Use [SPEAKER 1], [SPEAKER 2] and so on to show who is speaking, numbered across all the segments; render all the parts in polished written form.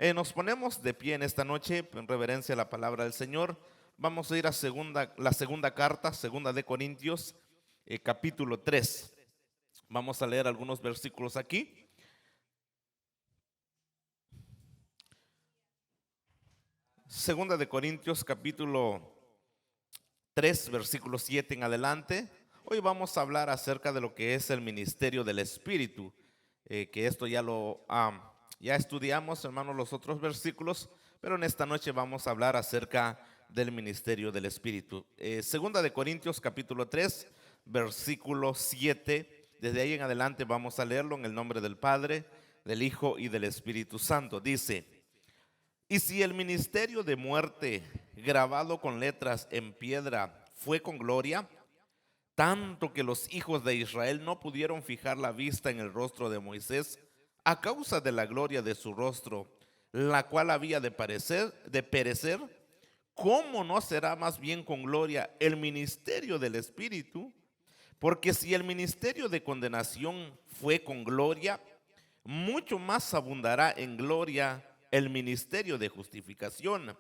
[SPEAKER 1] Nos ponemos de pie en esta noche en reverencia a la palabra del Señor. Vamos a ir a la segunda carta, segunda de Corintios, capítulo 3. Vamos a leer algunos versículos aquí. Segunda de Corintios, capítulo 3, versículo 7 en adelante. Hoy vamos a hablar acerca de lo que es el ministerio del Espíritu, que esto ya estudiamos, hermanos, los otros versículos, pero en esta noche vamos a hablar acerca del ministerio del Espíritu. Segunda de Corintios, capítulo 3, versículo 7. Desde ahí en adelante vamos a leerlo en el nombre del Padre, del Hijo y del Espíritu Santo. Dice: y si el ministerio de muerte grabado con letras en piedra fue con gloria, tanto que los hijos de Israel no pudieron fijar la vista en el rostro de Moisés a causa de la gloria de su rostro, la cual había de perecer, ¿cómo no será más bien con gloria el ministerio del Espíritu? Porque si el ministerio de condenación fue con gloria, mucho más abundará en gloria el ministerio de justificación.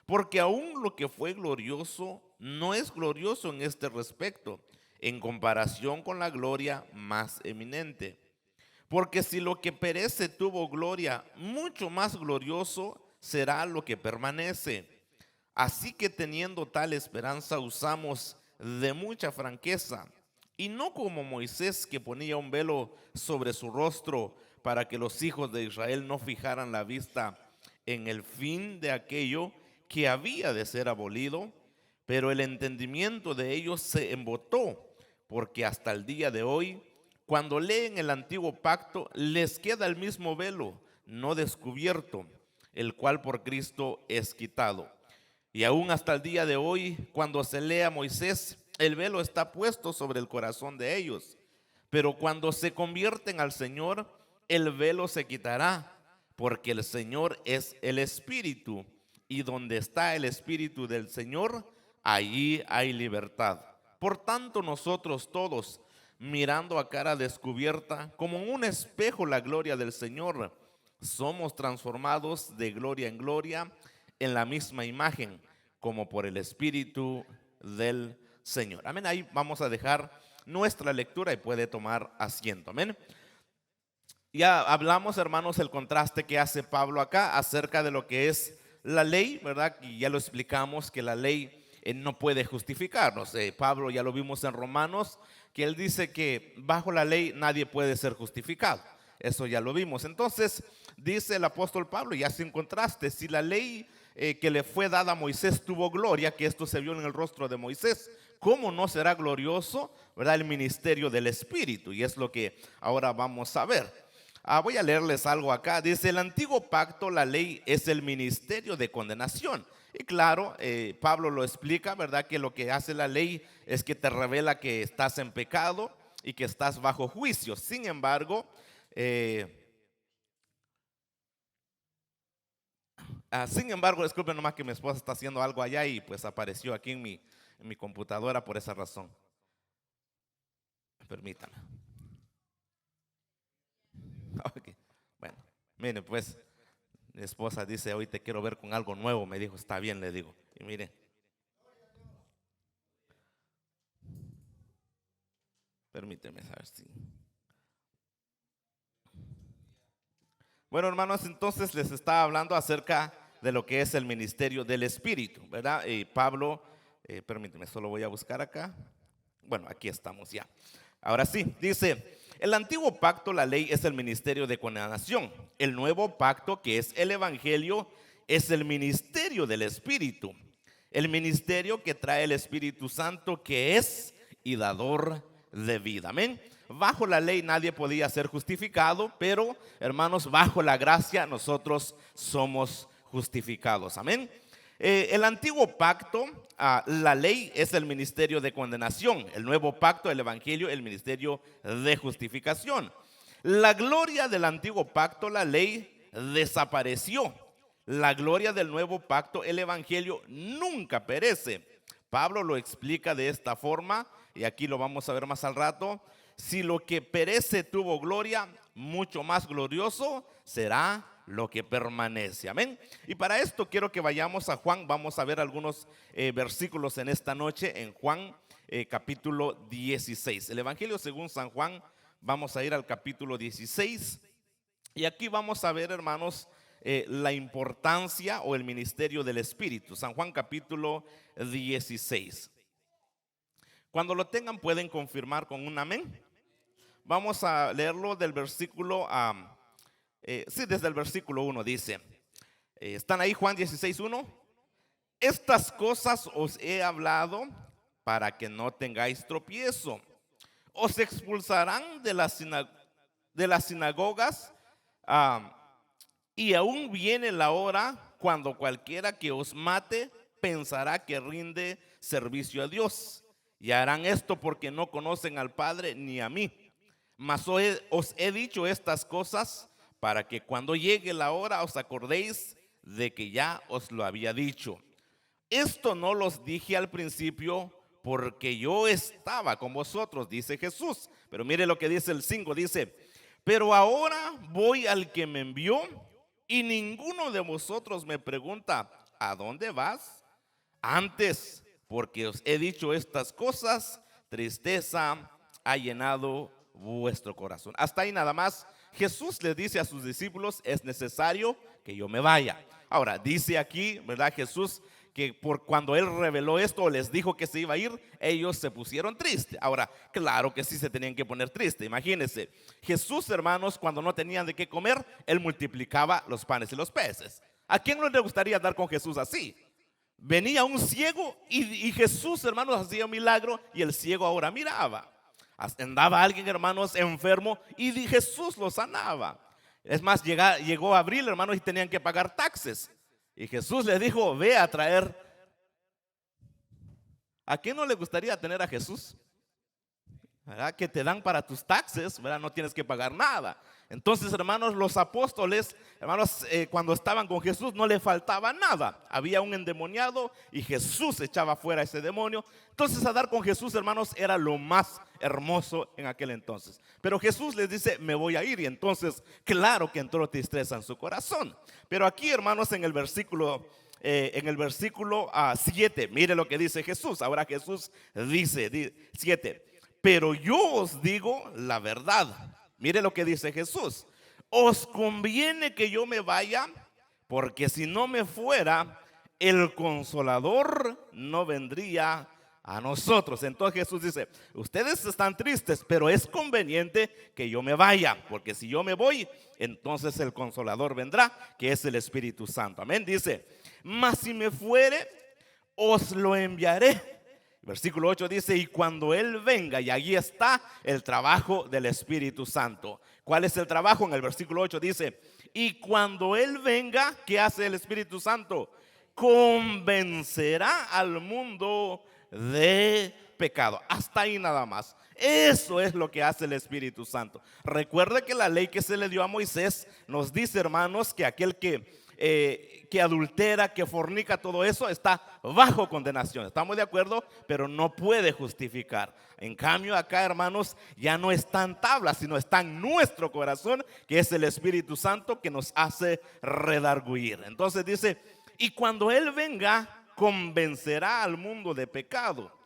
[SPEAKER 1] Porque aún lo que fue glorioso no es glorioso en este respecto, en comparación con la gloria más eminente. Porque si lo que perece tuvo gloria, mucho más glorioso será lo que permanece. Así que teniendo tal esperanza usamos de mucha franqueza, y no como Moisés, que ponía un velo sobre su rostro para que los hijos de Israel no fijaran la vista en el fin de aquello que había de ser abolido, pero el entendimiento de ellos se embotó, porque hasta el día de hoy, cuando leen el antiguo pacto, les queda el mismo velo no descubierto, el cual por Cristo es quitado. Y aún hasta el día de hoy, cuando se lee a Moisés, el velo está puesto sobre el corazón de ellos. Pero cuando se convierten al Señor, el velo se quitará, porque el Señor es el Espíritu, y donde está el Espíritu del Señor, allí hay libertad. Por tanto, nosotros todos, mirando a cara descubierta, como en un espejo la gloria del Señor, somos transformados de gloria en gloria en la misma imagen, como por el Espíritu del Señor. Amén. Ahí vamos a dejar nuestra lectura y puede tomar asiento. Amén. Ya hablamos, hermanos, el contraste que hace Pablo acá acerca de lo que es la ley, ¿verdad? Y ya lo explicamos que la ley no puede justificarnos. Pablo ya lo vimos en Romanos, que él dice que bajo la ley nadie puede ser justificado. Eso ya lo vimos. Entonces dice el apóstol Pablo, ya sin contraste, si la ley que le fue dada a Moisés tuvo gloria, que esto se vio en el rostro de Moisés, ¿cómo no será glorioso, verdad, el ministerio del Espíritu? Y es lo que ahora vamos a ver. Voy a leerles algo acá. Dice: el antiguo pacto, la ley, es el ministerio de condenación. Y claro, Pablo lo explica, ¿verdad? Que lo que hace la ley es que te revela que estás en pecado y que estás bajo juicio. Sin embargo, disculpen nomás que mi esposa está haciendo algo allá y pues apareció aquí en mi computadora por esa razón. Permítame. Okay. Bueno, mire, pues mi esposa dice: hoy te quiero ver con algo nuevo. Me dijo: está bien, le digo. Y mire, permíteme saber si. Bueno, hermanos, entonces les estaba hablando acerca de lo que es el ministerio del Espíritu, ¿verdad? Y Pablo, permíteme, solo voy a buscar acá. Bueno, aquí estamos ya. Ahora sí, dice: el antiguo pacto, la ley, es el ministerio de condenación. El nuevo pacto, que es el evangelio, es el ministerio del Espíritu. El ministerio que trae el Espíritu Santo, que es y dador de vida. Amén. Bajo la ley nadie podía ser justificado, pero hermanos, bajo la gracia nosotros somos justificados. Amén. El antiguo pacto, la ley, es el ministerio de condenación. El nuevo pacto, el evangelio, el ministerio de justificación. La gloria del antiguo pacto, la ley, desapareció. La gloria del nuevo pacto, el evangelio, nunca perece. Pablo lo explica de esta forma, y aquí lo vamos a ver más al rato. Si lo que perece tuvo gloria, mucho más glorioso será lo que permanece. Amén. Y para esto quiero que vayamos a Juan. Vamos a ver algunos versículos en esta noche en Juan capítulo 16. El Evangelio según San Juan, vamos a ir al capítulo 16. Y aquí vamos a ver, hermanos, la importancia o el ministerio del Espíritu. San Juan capítulo 16. Cuando lo tengan pueden confirmar con un amén. Vamos a leerlo del versículo, desde el versículo 1 dice, ¿están ahí? Juan 16:1. Estas cosas os he hablado para que no tengáis tropiezo. Os expulsarán de las sinagogas, y aún viene la hora cuando cualquiera que os mate pensará que rinde servicio a Dios. Y harán esto porque no conocen al Padre ni a mí. Mas os he dicho estas cosas para que cuando llegue la hora os acordéis de que ya os lo había dicho. Esto no los dije al principio porque yo estaba con vosotros, dice Jesús. Pero mire lo que dice el 5, dice, pero ahora voy al que me envió y ninguno de vosotros me pregunta, ¿a dónde vas? Antes, porque os he dicho estas cosas, tristeza ha llenado vuestro corazón. Hasta ahí nada más. Jesús le dice a sus discípulos, es necesario que yo me vaya. Ahora, dice aquí, ¿verdad? Jesús, que por cuando él reveló esto, les dijo que se iba a ir, ellos se pusieron tristes. Ahora, claro que sí se tenían que poner tristes. Imagínense, Jesús, hermanos, cuando no tenían de qué comer, él multiplicaba los panes y los peces. ¿A quién no le gustaría andar con Jesús así? Venía un ciego y Jesús, hermanos, hacía un milagro y el ciego ahora miraba. Andaba alguien, hermanos, enfermo y Jesús lo sanaba. Es más, llegó abril, hermanos, y tenían que pagar taxes. Y Jesús les dijo, ve a traer. ¿A quién no le gustaría tener a Jesús? ¿Verdad? Que te dan para tus taxes, ¿verdad? No tienes que pagar nada. Entonces, hermanos, los apóstoles, hermanos, cuando estaban con Jesús no le faltaba nada. Había un endemoniado y Jesús echaba fuera ese demonio. Entonces, andar con Jesús, hermanos, era lo más hermoso en aquel entonces. Pero Jesús les dice, me voy a ir. Y entonces, claro que entró tristeza en su corazón. Pero aquí, hermanos, en el versículo 7, mire lo que dice Jesús. Ahora Jesús dice 7. Pero yo os digo la verdad. Mire lo que dice Jesús. Os conviene que yo me vaya, porque si no me fuera, el Consolador no vendría a nosotros. Entonces Jesús dice, ustedes están tristes, pero es conveniente que yo me vaya, porque si yo me voy, entonces el Consolador vendrá, que es el Espíritu Santo. Amén. Dice, mas si me fuere, os lo enviaré. Versículo 8 dice, y cuando Él venga, y allí está el trabajo del Espíritu Santo. ¿Cuál es el trabajo? En el versículo 8 dice, y cuando Él venga, ¿qué hace el Espíritu Santo? Convencerá al mundo de pecado. Hasta ahí nada más. Eso es lo que hace el Espíritu Santo. Recuerde que la ley que se le dio a Moisés nos dice, hermanos, que aquel que adultera, que fornica, todo eso está bajo condenación. Estamos de acuerdo, pero no puede justificar. En cambio acá, hermanos, ya no está en tabla, sino está en nuestro corazón, que es el Espíritu Santo que nos hace redarguir. Entonces dice, y cuando Él venga, convencerá al mundo de pecado,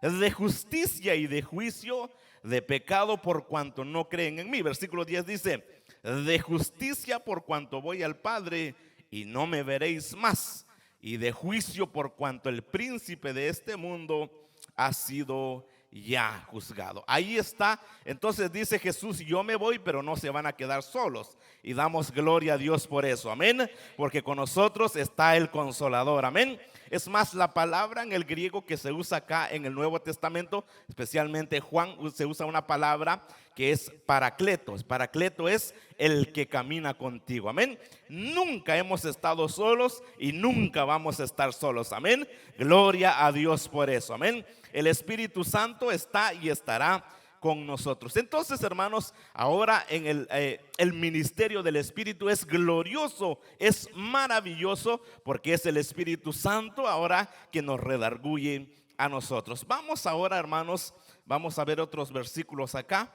[SPEAKER 1] de justicia y de juicio. De pecado por cuanto no creen en mí. Versículo 10 dice, de justicia por cuanto voy al Padre y no me veréis más, y de juicio por cuanto el príncipe de este mundo ha sido ya juzgado. Ahí está. Entonces dice Jesús, yo me voy, pero no se van a quedar solos, y damos gloria a Dios por eso. Amén. Porque con nosotros está el Consolador. Amén. Es más, la palabra en el griego que se usa acá en el Nuevo Testamento, especialmente Juan, se usa una palabra que es paracletos. Paracleto es el que camina contigo. Amén. Nunca hemos estado solos y nunca vamos a estar solos. Amén. Gloria a Dios por eso. Amén. El Espíritu Santo está y estará con nosotros. Entonces, hermanos, ahora en el ministerio del Espíritu es glorioso, es maravilloso, porque es el Espíritu Santo ahora que nos redarguye a nosotros. Vamos ahora, hermanos, vamos a ver otros versículos acá.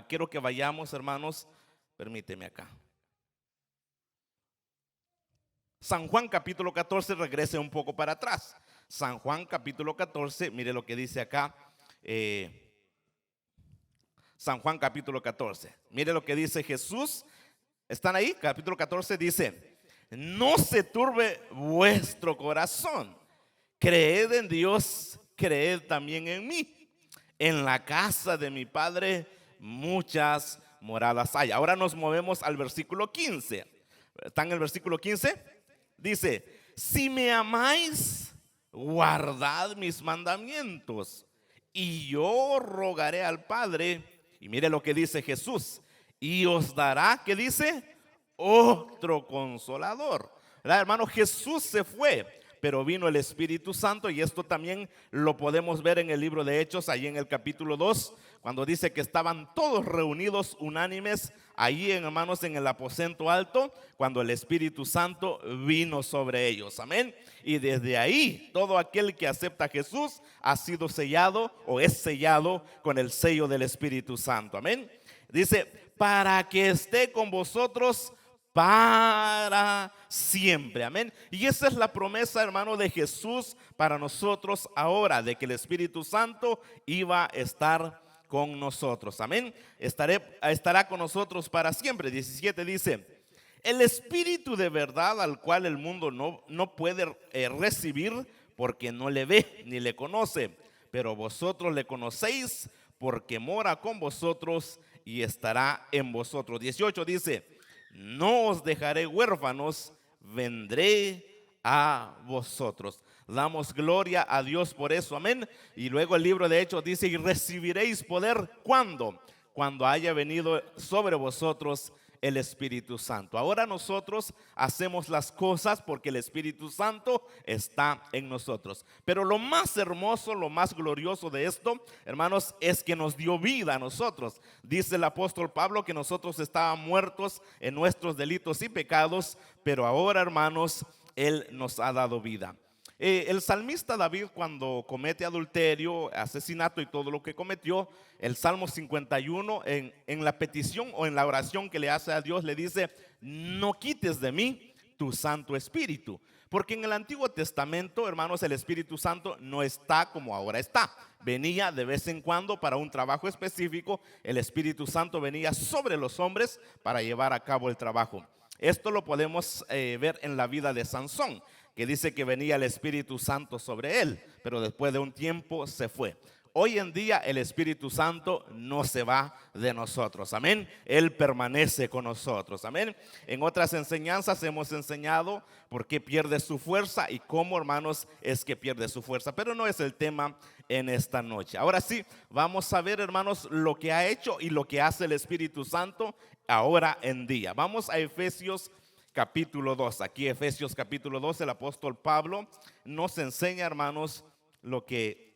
[SPEAKER 1] Quiero que vayamos, hermanos, permíteme acá. San Juan capítulo 14, regrese un poco para atrás. San Juan capítulo 14, mire lo que dice acá. San Juan capítulo 14. Mire lo que dice Jesús. ¿Están ahí? Capítulo 14 dice: no se turbe vuestro corazón. Creed en Dios, creed también en mí. En la casa de mi Padre muchas moradas hay. Ahora nos movemos al versículo 15. ¿Están en el versículo 15? Dice: si me amáis, guardad mis mandamientos. Y yo rogaré al Padre. Y mire lo que dice Jesús: y os dará, ¿qué dice? Otro consolador. ¿Verdad, hermano? Jesús se fue, pero vino el Espíritu Santo, y esto también lo podemos ver en el libro de Hechos, ahí en el capítulo 2, cuando dice que estaban todos reunidos unánimes, ahí, hermanos, en el aposento alto, cuando el Espíritu Santo vino sobre ellos. Amén. Y desde ahí, todo aquel que acepta a Jesús ha sido sellado o es sellado con el sello del Espíritu Santo. Amén. Dice: para que esté con vosotros para siempre. Amén. Y esa es la promesa, hermano, de Jesús para nosotros ahora, de que el Espíritu Santo iba a estar con nosotros. Amén. Estará con nosotros para siempre. 17 dice: el Espíritu de verdad, al cual el mundo no puede recibir, porque no le ve ni le conoce, pero vosotros le conocéis, porque mora con vosotros y estará en vosotros. 18 dice: no os dejaré huérfanos, vendré a vosotros. Damos gloria a Dios por eso, amén. Y luego el libro de Hechos dice: y recibiréis poder, ¿cuándo? Cuando haya venido sobre vosotros el Espíritu Santo. Ahora nosotros hacemos las cosas porque el Espíritu Santo está en nosotros. Pero lo más hermoso, lo más glorioso de esto, hermanos, es que nos dio vida a nosotros. Dice el apóstol Pablo que nosotros estábamos muertos en nuestros delitos y pecados, pero ahora, hermanos, Él nos ha dado vida. El salmista David, cuando comete adulterio, asesinato y todo lo que cometió, el Salmo 51, en la petición o en la oración que le hace a Dios, le dice: no quites de mí tu Santo Espíritu. Porque en el Antiguo Testamento, hermanos, el Espíritu Santo no está como ahora está. Venía de vez en cuando para un trabajo específico. El Espíritu Santo venía sobre los hombres para llevar a cabo el trabajo. Esto lo podemos ver en la vida de Sansón, que dice que venía el Espíritu Santo sobre él, pero después de un tiempo se fue. Hoy en día el Espíritu Santo no se va de nosotros, amén. Él permanece con nosotros, amén. En otras enseñanzas hemos enseñado por qué pierde su fuerza y cómo, hermanos, es que pierde su fuerza, pero no es el tema en esta noche. Ahora sí, vamos a ver, hermanos, lo que ha hecho y lo que hace el Espíritu Santo ahora en día. Vamos a Efesios capítulo 2. Aquí Efesios capítulo 2, el apóstol Pablo nos enseña, hermanos, lo que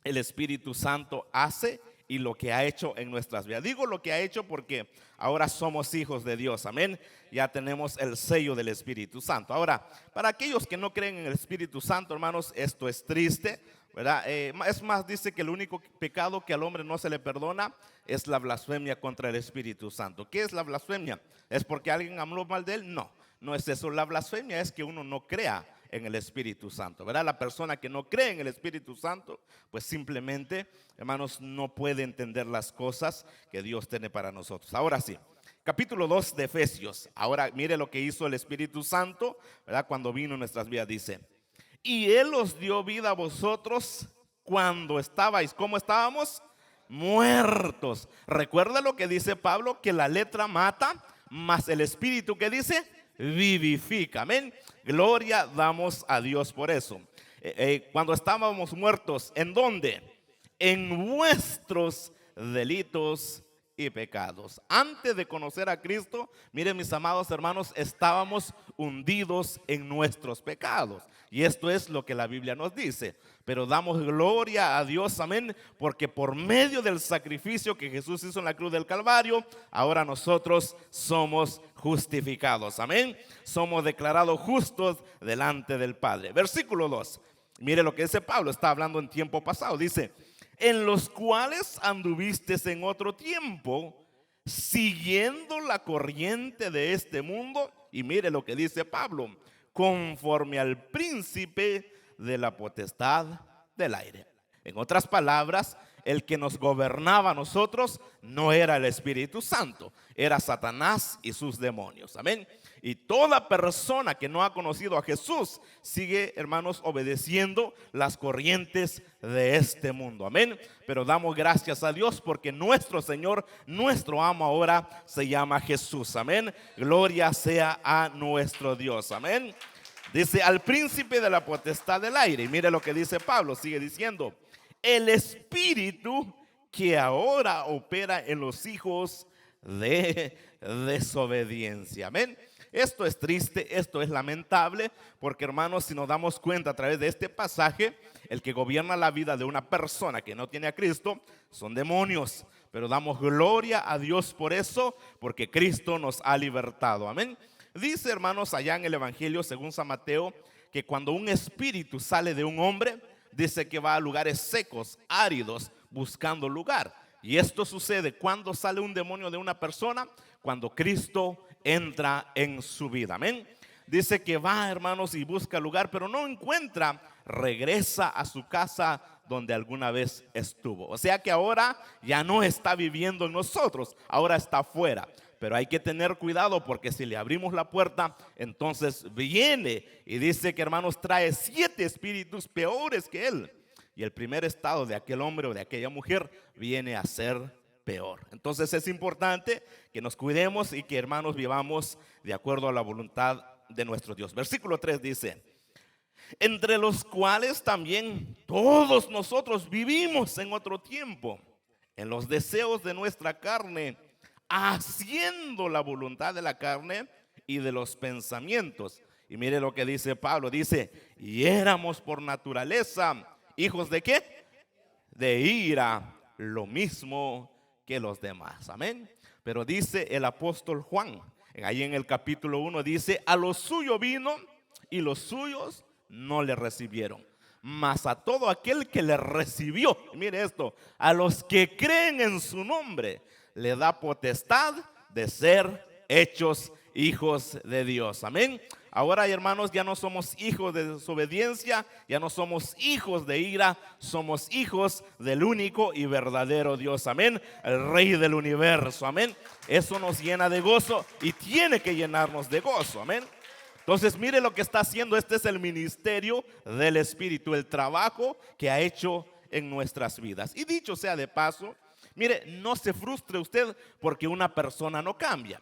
[SPEAKER 1] el Espíritu Santo hace y lo que ha hecho en nuestras vidas. Digo lo que ha hecho porque ahora somos hijos de Dios, amén. Ya tenemos el sello del Espíritu Santo. Ahora, para aquellos que no creen en el Espíritu Santo, hermanos, esto es triste, ¿verdad? Es más, dice que el único pecado que al hombre no se le perdona es la blasfemia contra el Espíritu Santo. ¿Qué es la blasfemia? ¿Es porque alguien habló mal de él? No, no es eso. La blasfemia es que uno no crea en el Espíritu Santo, ¿verdad? La persona que no cree en el Espíritu Santo, pues simplemente, hermanos, no puede entender las cosas que Dios tiene para nosotros. Ahora sí, capítulo 2 de Efesios. Ahora mire lo que hizo el Espíritu Santo, ¿verdad? Cuando vino en nuestras vidas, dice: y Él os dio vida a vosotros cuando estabais, ¿cómo estábamos? Muertos. Recuerda lo que dice Pablo, que la letra mata, mas el Espíritu, ¿qué dice? Vivifica, amén. Gloria damos a Dios por eso. Cuando estábamos muertos, ¿en dónde? En vuestros delitos y pecados. Antes de conocer a Cristo, miren, mis amados hermanos, estábamos hundidos en nuestros pecados. Y esto es lo que la Biblia nos dice. Pero damos gloria a Dios, amén, porque por medio del sacrificio que Jesús hizo en la cruz del Calvario, ahora nosotros somos justificados, amén. Somos declarados justos delante del Padre. Versículo 2. Mire lo que dice Pablo, está hablando en tiempo pasado. Dice: en los cuales anduvistes en otro tiempo, siguiendo la corriente de este mundo. Y mire lo que dice Pablo: conforme al príncipe de la potestad del aire. En otras palabras, el que nos gobernaba a nosotros no era el Espíritu Santo, era Satanás y sus demonios. Amén. Y toda persona que no ha conocido a Jesús sigue, hermanos, obedeciendo las corrientes de este mundo. Amén. Pero damos gracias a Dios porque nuestro Señor, nuestro amo ahora se llama Jesús. Amén. Gloria sea a nuestro Dios. Amén. Dice al príncipe de la potestad del aire. Y mire lo que dice Pablo, sigue diciendo: el espíritu que ahora opera en los hijos de desobediencia. Amén. Esto es triste, esto es lamentable, porque hermanos, si nos damos cuenta a través de este pasaje, el que gobierna la vida de una persona que no tiene a Cristo son demonios. Pero damos gloria a Dios por eso, porque Cristo nos ha libertado. Amén. Dice, hermanos, allá en el Evangelio según San Mateo, que cuando un espíritu sale de un hombre, dice que va a lugares secos, áridos, buscando lugar. Y esto sucede cuando sale un demonio de una persona, cuando Cristo entra en su vida. Amén. Dice que va, hermanos, y busca lugar, pero no encuentra, regresa a su casa donde alguna vez estuvo. O sea que ahora ya no está viviendo en nosotros, ahora está afuera. Pero hay que tener cuidado, porque si le abrimos la puerta, entonces viene y dice que, hermanos, trae 7 espíritus peores que él. Y el primer estado de aquel hombre o de aquella mujer viene a ser peor. Entonces es importante que nos cuidemos y que, hermanos, vivamos de acuerdo a la voluntad de nuestro Dios. Versículo 3 dice: entre los cuales también todos nosotros vivimos en otro tiempo, en los deseos de nuestra carne, haciendo la voluntad de la carne y de los pensamientos. Y mire lo que dice Pablo, dice: y éramos por naturaleza hijos de ¿qué? De ira, lo mismo que los demás. Amén. Pero dice el apóstol Juan, ahí en el capítulo 1 dice: a lo suyo vino y los suyos no le recibieron, mas a todo aquel que le recibió, mire esto, a los que creen en su nombre, le da potestad de ser hechos hijos de Dios. Amén. Ahora, hermanos, ya no somos hijos de desobediencia, ya no somos hijos de ira, somos hijos del único y verdadero Dios. Amén. El Rey del universo. Amén. Eso nos llena de gozo y tiene que llenarnos de gozo. Amén. Entonces, mire lo que está haciendo. Este es el ministerio del Espíritu, el trabajo que ha hecho en nuestras vidas. Y dicho sea de paso, mire, no se frustre usted porque una persona no cambia.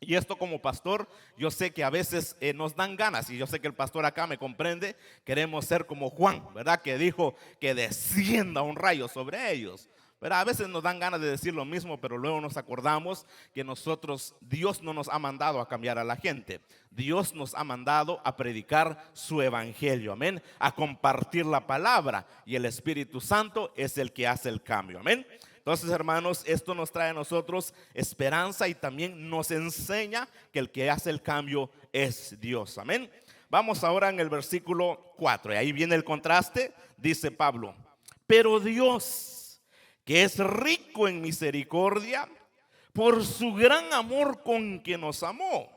[SPEAKER 1] Y esto, como pastor, yo sé que a veces nos dan ganas, y yo sé que el pastor acá me comprende, queremos ser como Juan, ¿verdad? Que dijo que descienda un rayo sobre ellos. ¿Verdad? A veces nos dan ganas de decir lo mismo, pero luego nos acordamos que nosotros, Dios no nos ha mandado a cambiar a la gente. Dios nos ha mandado a predicar su evangelio, amén, a compartir la palabra, y el Espíritu Santo es el que hace el cambio, amén. Entonces, hermanos, esto nos trae a nosotros esperanza y también nos enseña que el que hace el cambio es Dios. Amén. Vamos ahora en el versículo 4. Y ahí viene el contraste. Dice Pablo: pero Dios, que es rico en misericordia, por su gran amor con que nos amó,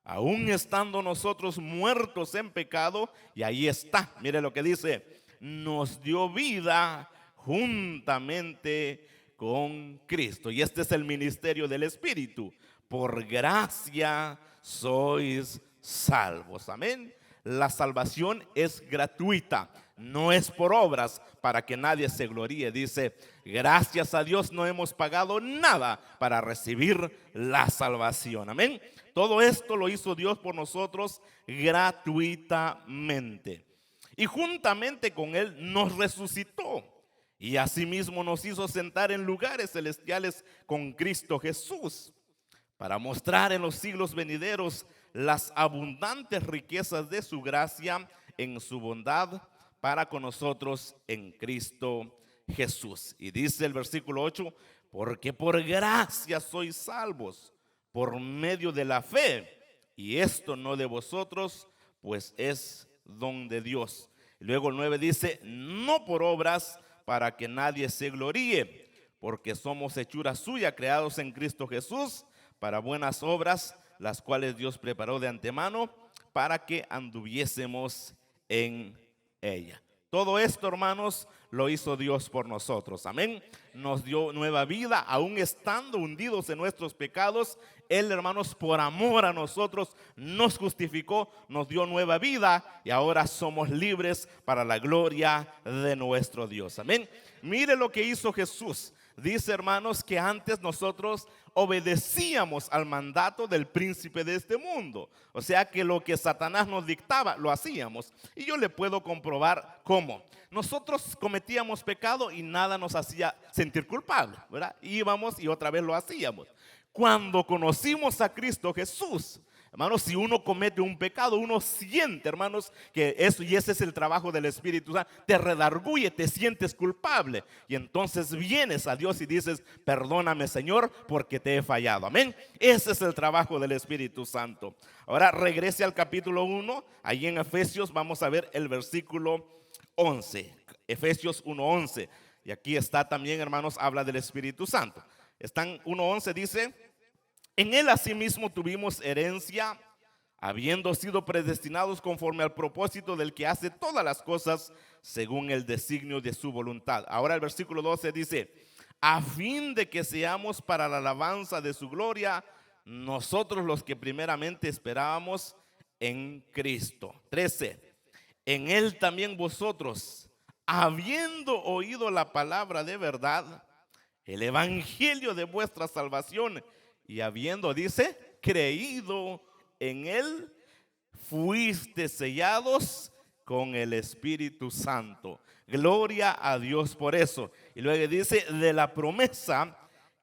[SPEAKER 1] aún estando nosotros muertos en pecado, y ahí está, mire lo que dice: nos dio vida juntamente con Cristo. Y este es el ministerio del Espíritu. Por gracia sois salvos. Amén. La salvación es gratuita, no es por obras, para que nadie se gloríe. Dice: gracias a Dios no hemos pagado nada para recibir la salvación. Amén. Todo esto lo hizo Dios por nosotros gratuitamente. Y juntamente con Él nos resucitó. Y asimismo nos hizo sentar en lugares celestiales con Cristo Jesús, para mostrar en los siglos venideros las abundantes riquezas de su gracia en su bondad para con nosotros en Cristo Jesús. Y dice el versículo 8: porque por gracia sois salvos por medio de la fe, y esto no de vosotros, pues es don de Dios. Y luego el 9 dice: no por obras, para que nadie se gloríe, porque somos hechura suya, creados en Cristo Jesús para buenas obras, las cuales Dios preparó de antemano para que anduviésemos en ella. Todo esto, hermanos, lo hizo Dios por nosotros. Amén. Nos dio nueva vida, aún estando hundidos en nuestros pecados. Él, hermanos, por amor a nosotros, nos justificó, nos dio nueva vida y ahora somos libres para la gloria de nuestro Dios. Amén. Mire lo que hizo Jesús. Dice, hermanos, que antes nosotros obedecíamos al mandato del príncipe de este mundo. O sea que lo que Satanás nos dictaba, lo hacíamos. Y yo le puedo comprobar cómo. Nosotros cometíamos pecado y nada nos hacía sentir culpable, ¿verdad? Íbamos y otra vez lo hacíamos. Cuando conocimos a Cristo Jesús, hermanos, si uno comete un pecado, uno siente, hermanos, que eso, y ese es el trabajo del Espíritu Santo, te redarguye, te sientes culpable. Y entonces vienes a Dios y dices, perdóname, Señor, porque te he fallado. Amén. Ese es el trabajo del Espíritu Santo. Ahora regrese al capítulo 1, ahí en Efesios vamos a ver el versículo 11. Efesios 1:11. Y aquí está también, hermanos, habla del Espíritu Santo. Están 1:11, dice: en él asimismo tuvimos herencia, habiendo sido predestinados conforme al propósito del que hace todas las cosas según el designio de su voluntad. Ahora el versículo 12 dice: a fin de que seamos para la alabanza de su gloria, nosotros los que primeramente esperábamos en Cristo. 13. En él también vosotros, habiendo oído la palabra de verdad, el evangelio de vuestra salvación, y habiendo, dice, creído en él, fuiste sellados con el Espíritu Santo. Gloria a Dios por eso. Y luego dice, de la promesa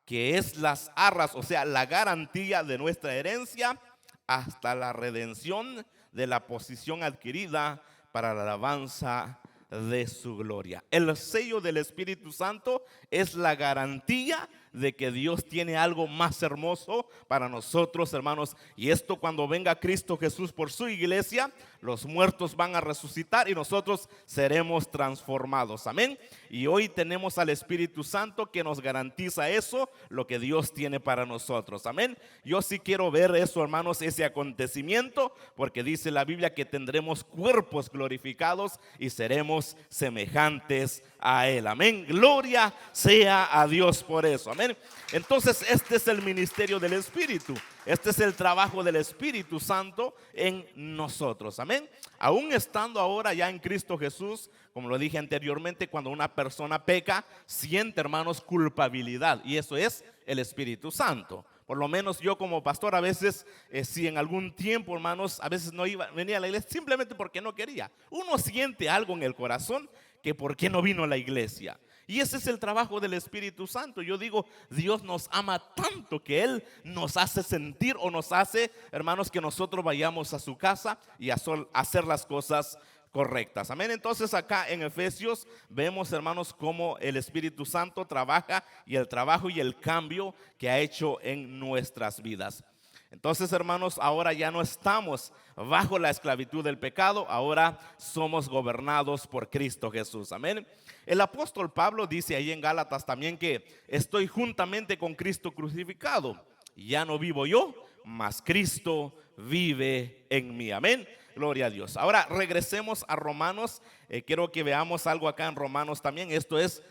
[SPEAKER 1] que es las arras, o sea, la garantía de nuestra herencia, hasta la redención de la posición adquirida para la alabanza de su gloria. El sello del Espíritu Santo es la garantía de que Dios tiene algo más hermoso para nosotros, hermanos. Y esto, cuando venga Cristo Jesús por su iglesia, los muertos van a resucitar y nosotros seremos transformados. Amén. Y hoy tenemos al Espíritu Santo que nos garantiza eso, lo que Dios tiene para nosotros. Amén. Yo sí quiero ver eso, hermanos, ese acontecimiento, porque dice la Biblia que tendremos cuerpos glorificados y seremos semejantes a Él. Amén. Gloria sea a Dios por eso. Amén. Entonces este es el ministerio del Espíritu. Este es el trabajo del Espíritu Santo en nosotros. Amén. Aún estando ahora ya en Cristo Jesús, como lo dije anteriormente, cuando una persona peca, siente, hermanos, culpabilidad. Y eso es el Espíritu Santo. Por lo menos yo como pastor a veces, si en algún tiempo, hermanos, a veces no venía a la iglesia simplemente porque no quería. Uno siente algo en el corazón que por qué no vino a la iglesia. Y ese es el trabajo del Espíritu Santo. Yo digo, Dios nos ama tanto que Él nos hace sentir, o nos hace, hermanos, que nosotros vayamos a su casa y a hacer las cosas correctas. Amén. Entonces acá en Efesios vemos, hermanos, cómo el Espíritu Santo trabaja, y el trabajo y el cambio que ha hecho en nuestras vidas. Entonces, hermanos, ahora ya no estamos bajo la esclavitud del pecado, ahora somos gobernados por Cristo Jesús. Amén. El apóstol Pablo dice ahí en Gálatas también que estoy juntamente con Cristo crucificado. Ya no vivo yo, mas Cristo vive en mí. Amén. Gloria a Dios. Ahora regresemos a Romanos. Quiero que veamos algo acá en Romanos también. Esto es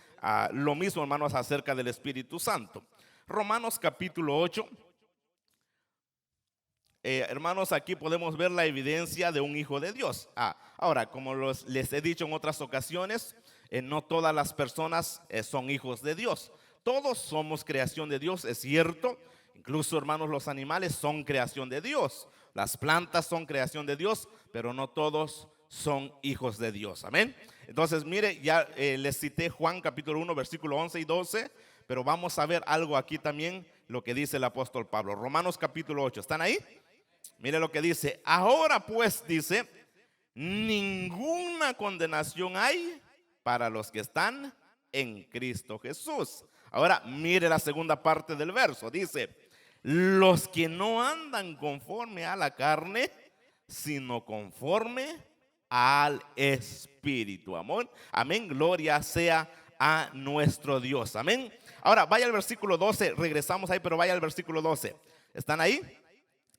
[SPEAKER 1] lo mismo, hermanos, acerca del Espíritu Santo. Romanos capítulo 8. Hermanos, aquí podemos ver la evidencia de un hijo de Dios. Ahora, como les he dicho en otras ocasiones, no todas las personas son hijos de Dios. Todos somos creación de Dios, es cierto. Incluso, hermanos, los animales son creación de Dios. Las plantas son creación de Dios, pero no todos son hijos de Dios. Amén. Entonces, mire, ya les cité Juan capítulo 1, versículo 11 y 12, pero vamos a ver algo aquí también, lo que dice el apóstol Pablo. Romanos capítulo 8, ¿están ahí? Mire lo que dice. Ahora pues, dice, ninguna condenación hay para los que están en Cristo Jesús. Ahora mire la segunda parte del verso. Dice, los que no andan conforme a la carne, sino conforme al Espíritu. Amén. Amén. Gloria sea a nuestro Dios. Amén. Ahora vaya al versículo 12. Regresamos ahí, pero vaya al versículo 12. ¿Están ahí?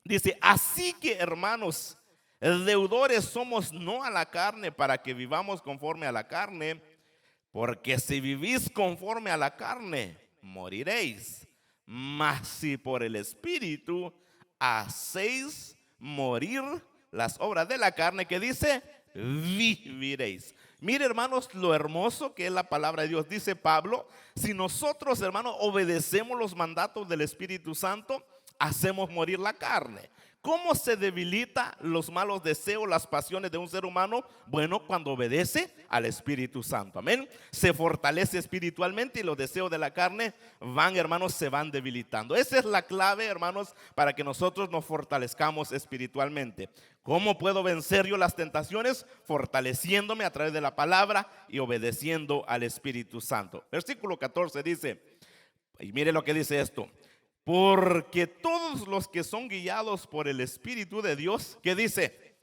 [SPEAKER 1] Dice, así que, hermanos, Deudores somos no a la carne para que vivamos conforme a la carne, porque si vivís conforme a la carne, moriréis. Mas si por el Espíritu hacéis morir las obras de la carne, que dice, viviréis. Mire, hermanos, lo hermoso que es la palabra de Dios. Dice Pablo, si nosotros, hermanos, obedecemos los mandatos del Espíritu Santo, hacemos morir la carne. ¿Cómo se debilita los malos deseos, las pasiones de un ser humano? Bueno, cuando obedece al Espíritu Santo, amén. Se fortalece espiritualmente y los deseos de la carne van, hermanos, se van debilitando. Esa es la clave, hermanos, para que nosotros nos fortalezcamos espiritualmente. ¿Cómo puedo vencer yo las tentaciones? Fortaleciéndome a través de la palabra y obedeciendo al Espíritu Santo. Versículo 14 dice, y mire lo que dice esto: porque todos los que son guiados por el Espíritu de Dios, ¿qué dice?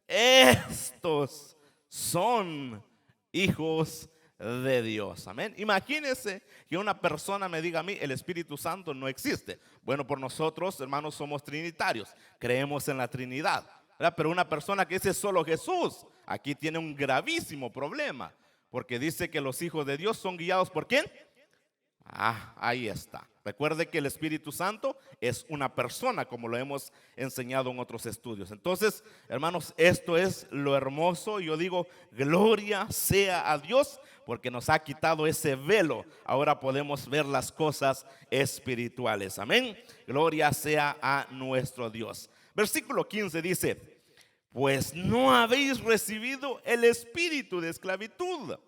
[SPEAKER 1] Estos son hijos de Dios. Amén. Imagínense que una persona me diga a mí, el Espíritu Santo no existe. Bueno, por nosotros, hermanos, somos trinitarios, creemos en la Trinidad, ¿verdad? Pero una persona que dice solo Jesús, aquí tiene un gravísimo problema, porque dice que los hijos de Dios son guiados ¿por quién? Ahí está. Recuerde que el Espíritu Santo es una persona, como lo hemos enseñado en otros estudios. Entonces, hermanos, esto es lo hermoso. Yo digo, gloria sea a Dios, porque nos ha quitado ese velo. Ahora podemos ver las cosas espirituales. Amén. Gloria sea a nuestro Dios. Versículo 15 dice, pues no habéis recibido el espíritu de esclavitud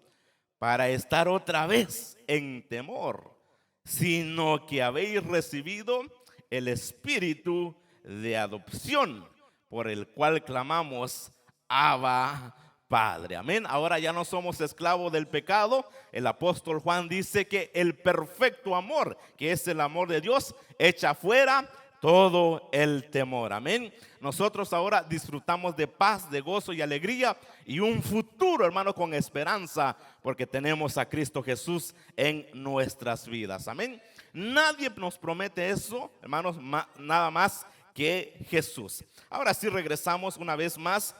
[SPEAKER 1] para estar otra vez en temor, sino que habéis recibido el espíritu de adopción, por el cual clamamos, Abba, Padre. Amén. Ahora ya no somos esclavos del pecado. El apóstol Juan dice que el perfecto amor, que es el amor de Dios, echa fuera todo el temor. Amén. Nosotros ahora disfrutamos de paz, de gozo y alegría y un futuro, hermano, con esperanza, porque tenemos a Cristo Jesús en nuestras vidas. Amén. Nadie nos promete eso, hermanos, nada más que Jesús. Ahora sí regresamos una vez más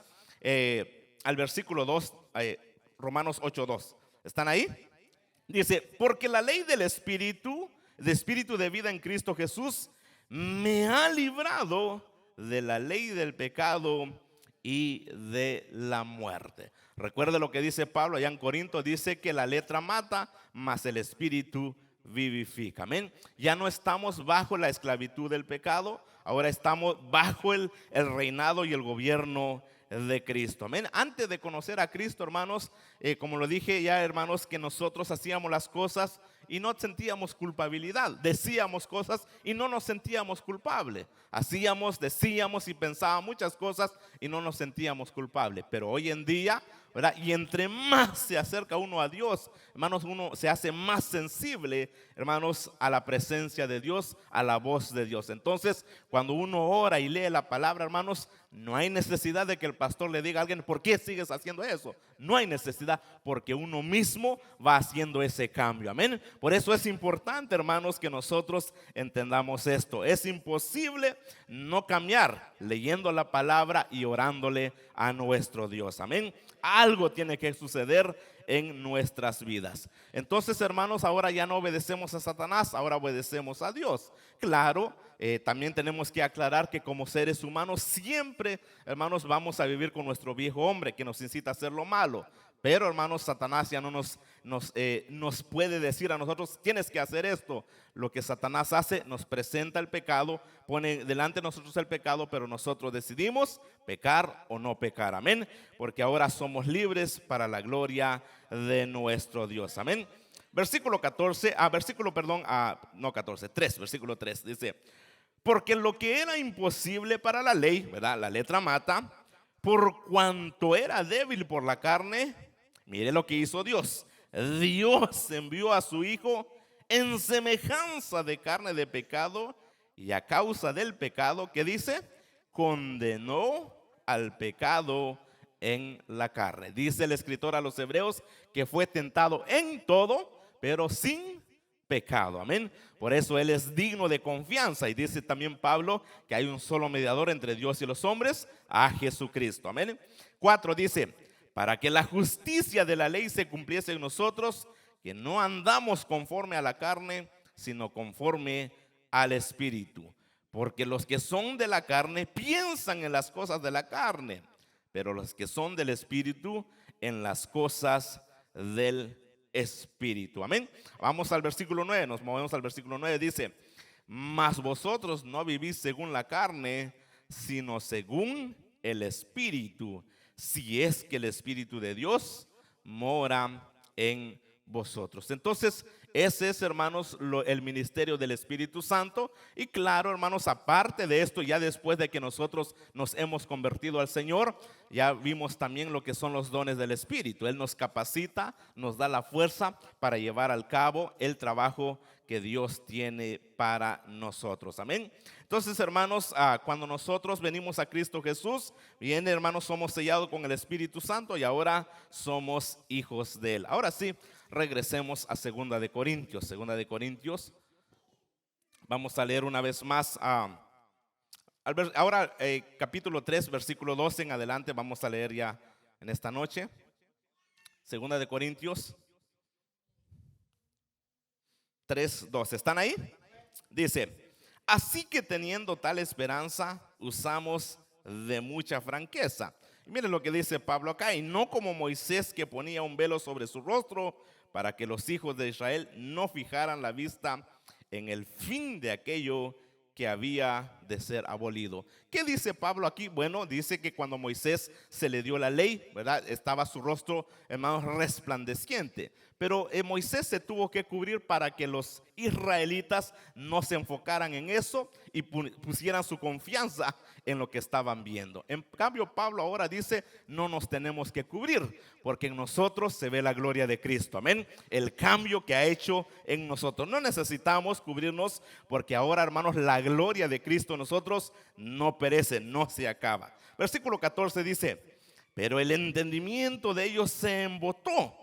[SPEAKER 1] al versículo 2, Romanos 8:2. ¿Están ahí? Dice, porque la ley del espíritu de vida en Cristo Jesús me ha librado de la ley del pecado y de la muerte. Recuerde lo que dice Pablo allá en Corinto, dice que la letra mata, mas el espíritu vivifica. Amén. Ya no estamos bajo la esclavitud del pecado, ahora estamos bajo el reinado y el gobierno de Cristo. Amén. Antes de conocer a Cristo, hermanos, como lo dije ya, hermanos, que nosotros hacíamos las cosas y no sentíamos culpabilidad. Decíamos cosas y no nos sentíamos culpables. Hacíamos, decíamos y pensábamos muchas cosas y no nos sentíamos culpables. Pero hoy en día, ¿verdad? Y entre más se acerca uno a Dios, hermanos, uno se hace más sensible, hermanos, a la presencia de Dios, a la voz de Dios. Entonces, cuando uno ora y lee la palabra, hermanos, no hay necesidad de que el pastor le diga a alguien, ¿por qué sigues haciendo eso? No hay necesidad, porque uno mismo va haciendo ese cambio. Amén. Por eso es importante, hermanos, que nosotros entendamos esto. Es imposible no cambiar leyendo la palabra y orándole a nuestro Dios. Amén. Algo tiene que suceder en nuestras vidas. Entonces, hermanos, ahora ya no obedecemos a Satanás, ahora obedecemos a Dios. Claro, también tenemos que aclarar que como seres humanos siempre, hermanos, vamos a vivir con nuestro viejo hombre que nos incita a hacer lo malo. Pero, hermanos, Satanás ya no nos puede decir a nosotros, tienes que hacer esto. Lo que Satanás hace, nos presenta el pecado, pone delante de nosotros el pecado, pero nosotros decidimos pecar o no pecar. Amén. Porque ahora somos libres para la gloria de nuestro Dios. Amén. Versículo 14, no 14, 3, versículo 3 dice, porque lo que era imposible para la ley, ¿verdad? La letra mata, por cuanto era débil por la carne, mire lo que hizo Dios. Dios envió a su Hijo en semejanza de carne de pecado, y a causa del pecado, ¿qué dice? Condenó al pecado en la carne. Dice el escritor a los hebreos que fue tentado en todo, pero sin pecado. Amén. Por eso Él es digno de confianza. Y dice también Pablo que hay un solo mediador entre Dios y los hombres, a Jesucristo. Amén. 4 dice, para que la justicia de la ley se cumpliese en nosotros, que no andamos conforme a la carne, sino conforme al Espíritu. Porque los que son de la carne piensan en las cosas de la carne, pero los que son del Espíritu en las cosas del Espíritu. Amén. Vamos al versículo 9, nos movemos al versículo 9, dice, mas vosotros no vivís según la carne, sino según el Espíritu, si es que el Espíritu de Dios mora en vosotros. Entonces, ese es, hermanos, el ministerio del Espíritu Santo. Y claro, hermanos, aparte de esto, ya después de que nosotros nos hemos convertido al Señor, ya vimos también lo que son los dones del Espíritu. Él nos capacita, nos da la fuerza para llevar al cabo el trabajo que Dios tiene para nosotros. Amén. Entonces, hermanos, cuando nosotros venimos a Cristo Jesús, bien, hermanos, somos sellados con el Espíritu Santo y ahora somos hijos de Él. Ahora sí, regresemos a 2 de Corintios. 2 de Corintios, vamos a leer una vez más. Ahora, capítulo 3, versículo 12 en adelante, vamos a leer ya en esta noche. 2 de Corintios 3:12. ¿Están ahí? Dice, así que teniendo tal esperanza, usamos de mucha franqueza. Y miren lo que dice Pablo acá, y no como Moisés, que ponía un velo sobre su rostro para que los hijos de Israel no fijaran la vista en el fin de aquello que había de ser abolido. ¿Qué dice Pablo aquí? Bueno, dice que cuando Moisés se le dio la ley, ¿verdad?, estaba su rostro, hermanos, resplandeciente. Pero Moisés se tuvo que cubrir para que los israelitas no se enfocaran en eso y pusieran su confianza en lo que estaban viendo. En cambio, Pablo ahora dice, no nos tenemos que cubrir, porque en nosotros se ve la gloria de Cristo. Amén. El cambio que ha hecho en nosotros. No necesitamos cubrirnos, porque ahora, hermanos, la gloria de Cristo en nosotros no perece, no se acaba. Versículo 14 dice, pero el entendimiento de ellos se embotó,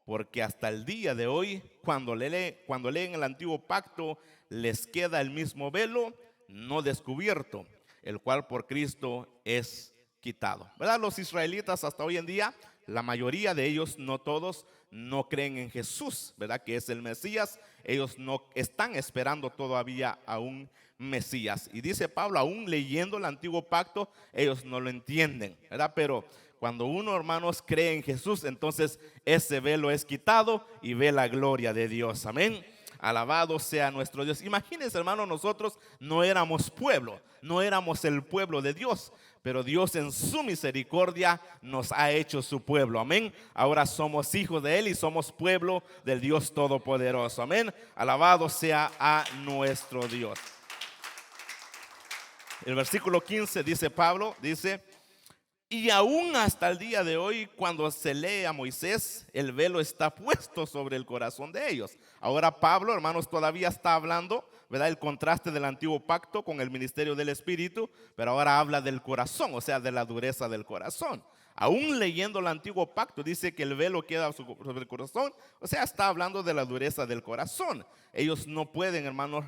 [SPEAKER 1] porque hasta el día de hoy, cuando leen el antiguo pacto, les queda el mismo velo no descubierto, el cual por Cristo es quitado. ¿Verdad? Los israelitas hasta hoy en día, la mayoría de ellos, no todos, no creen en Jesús, ¿verdad?, que es el Mesías. Ellos no están esperando todavía a un Mesías. Y dice Pablo, aún leyendo el antiguo pacto, ellos no lo entienden, ¿verdad? Pero cuando uno, hermanos, cree en Jesús, entonces ese velo es quitado y ve la gloria de Dios. Amén. Alabado sea nuestro Dios. Imagínense, hermanos, nosotros no éramos pueblo, no éramos el pueblo de Dios, pero Dios en su misericordia nos ha hecho su pueblo. Amén. Ahora somos hijos de Él y somos pueblo del Dios Todopoderoso. Amén. Alabado sea a nuestro Dios. El versículo 15 dice Pablo, dice, y aún hasta el día de hoy, cuando se lee a Moisés, el velo está puesto sobre el corazón de ellos. Ahora Pablo, hermanos, todavía está hablando, ¿verdad?, el contraste del antiguo pacto con el ministerio del Espíritu, pero ahora habla del corazón, o sea, de la dureza del corazón. Aún leyendo el antiguo pacto, dice que el velo queda sobre el corazón, o sea, está hablando de la dureza del corazón. Ellos no pueden, hermanos,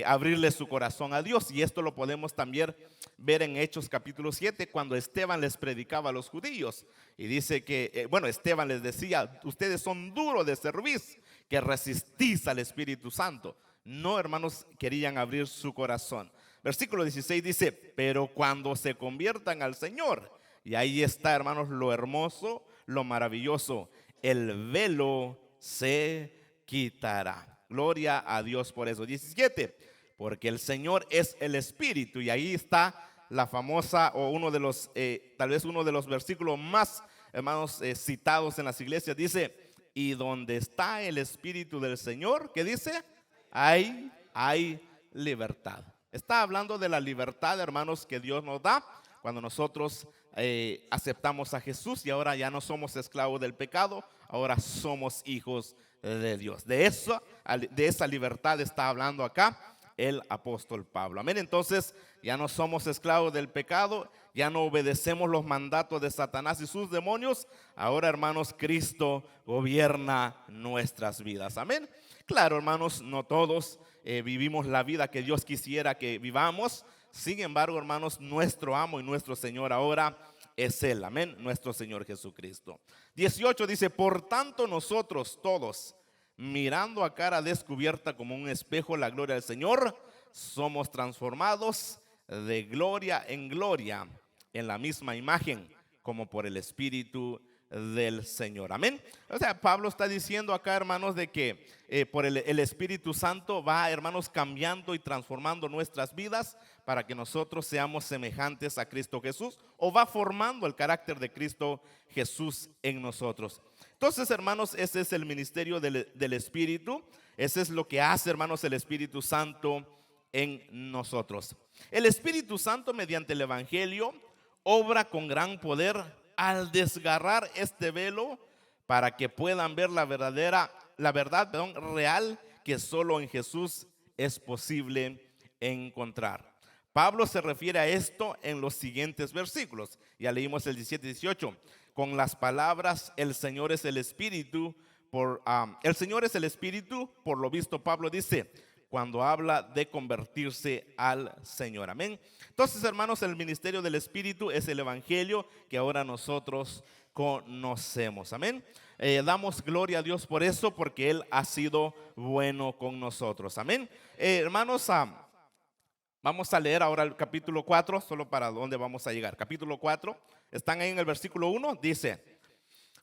[SPEAKER 1] abrirle su corazón a Dios. Y esto lo podemos también ver en Hechos capítulo 7, cuando Esteban les predicaba a los judíos. Y dice que, Esteban les decía, ustedes son duros de cerviz, que resistís al Espíritu Santo. No, hermanos, querían abrir su corazón. Versículo 16 dice, pero cuando se conviertan al Señor, y ahí está, hermanos, lo hermoso, lo maravilloso, el velo se quitará. Gloria a Dios por eso. 17, porque el Señor es el Espíritu. Y ahí está la famosa, o uno de los, tal vez uno de los versículos más, hermanos, citados en las iglesias. Dice, y donde está el Espíritu del Señor, ¿qué dice? Hay libertad. Está hablando de la libertad, hermanos, que Dios nos da cuando nosotros aceptamos a Jesús, y ahora ya no somos esclavos del pecado, ahora somos hijos de Dios. De esa libertad está hablando acá el apóstol Pablo. Amén. Entonces ya no somos esclavos del pecado, ya no obedecemos los mandatos de Satanás y sus demonios. Ahora, hermanos, Cristo gobierna nuestras vidas. Amén. Claro, hermanos, no todos vivimos la vida que Dios quisiera que vivamos. Sin embargo, hermanos, nuestro amo y nuestro Señor ahora es Él, amén, nuestro Señor Jesucristo. 18 dice: por tanto nosotros todos, mirando a cara descubierta como un espejo la gloria del Señor, somos transformados de gloria en gloria en la misma imagen como por el Espíritu del Señor, amén. O sea, Pablo está diciendo acá, hermanos, de que por el Espíritu Santo va, hermanos, cambiando y transformando nuestras vidas para que nosotros seamos semejantes a Cristo Jesús, o va formando el carácter de Cristo Jesús en nosotros. Entonces, hermanos, ese es el ministerio del Espíritu. Ese es lo que hace, hermanos, el Espíritu Santo en nosotros. El Espíritu Santo, mediante el Evangelio, obra con gran poder al desgarrar este velo para que puedan ver la verdad, real, que solo en Jesús es posible encontrar. Pablo se refiere a esto en los siguientes versículos. Ya leímos el 17 y 18. Con las palabras, el Señor es el Espíritu. El Señor es el Espíritu, por lo visto Pablo dice, cuando habla de convertirse al Señor, amén. Entonces, hermanos, el ministerio del Espíritu es el Evangelio que ahora nosotros conocemos, amén. Damos gloria a Dios por eso, porque Él ha sido bueno con nosotros, amén. Hermanos, vamos a leer ahora el capítulo 4, solo para dónde vamos a llegar. Capítulo 4, están ahí en el versículo 1, dice: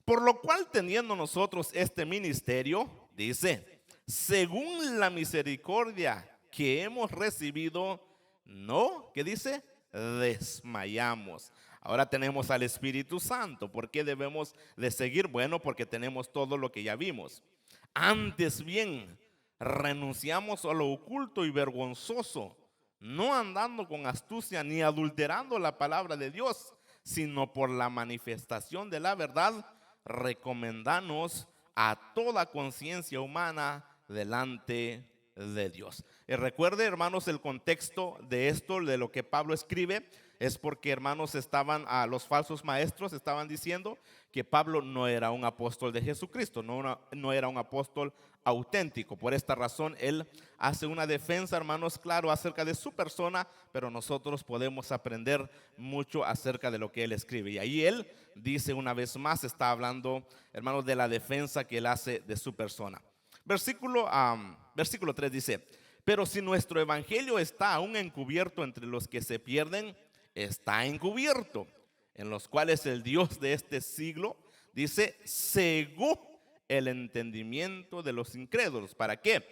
[SPEAKER 1] por lo cual, teniendo nosotros este ministerio, dice, según la misericordia que hemos recibido, no, ¿qué dice? Desmayamos. Ahora tenemos al Espíritu Santo. ¿Por qué debemos de seguir? Bueno, porque tenemos todo lo que ya vimos. Antes bien, renunciamos a lo oculto y vergonzoso, no andando con astucia ni adulterando la palabra de Dios, sino por la manifestación de la verdad, recomendanos a toda conciencia humana delante de Dios. Recuerde, hermanos, el contexto de esto, de lo que Pablo escribe, es porque, hermanos, los falsos maestros estaban diciendo que Pablo no era un apóstol de Jesucristo, no era un apóstol auténtico. Por esta razón él hace una defensa, hermanos, claro, acerca de su persona, pero nosotros podemos aprender mucho acerca de lo que él escribe. Y ahí él dice una vez más, está hablando, hermanos, de la defensa que él hace de su persona. Versículo 3 dice: pero si nuestro evangelio está aún encubierto entre los que se pierden, está encubierto, en los cuales el Dios de este siglo, dice, cegó el entendimiento de los incrédulos. ¿Para qué?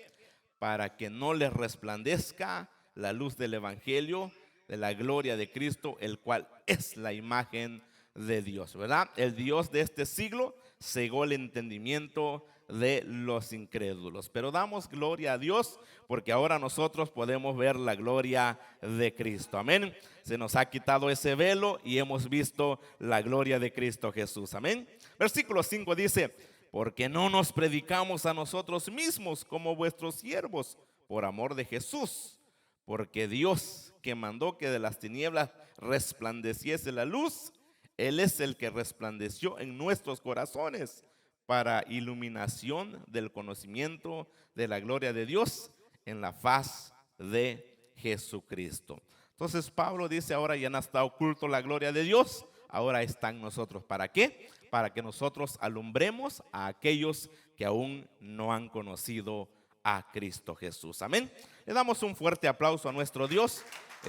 [SPEAKER 1] Para que no les resplandezca la luz del evangelio de la gloria de Cristo, el cual es la imagen de Dios, ¿verdad? El Dios de este siglo cegó el entendimiento de los incrédulos. Pero damos gloria a Dios porque ahora nosotros podemos ver la gloria de Cristo, amén. Se nos ha quitado ese velo y hemos visto la gloria de Cristo Jesús, amén. Versículo 5 dice: porque no nos predicamos a nosotros mismos como vuestros siervos por amor de Jesús, porque Dios, que mandó que de las tinieblas resplandeciese la luz, Él es el que resplandeció en nuestros corazones para iluminación del conocimiento de la gloria de Dios en la faz de Jesucristo. Entonces Pablo dice: ahora ya no está oculto la gloria de Dios, ahora está en nosotros. ¿Para qué? Para que nosotros alumbremos a aquellos que aún no han conocido a Cristo Jesús, amén. Le damos un fuerte aplauso a nuestro Dios.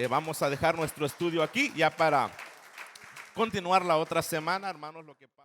[SPEAKER 1] Vamos a dejar nuestro estudio aquí ya para continuar la otra semana, hermanos, lo que Pablo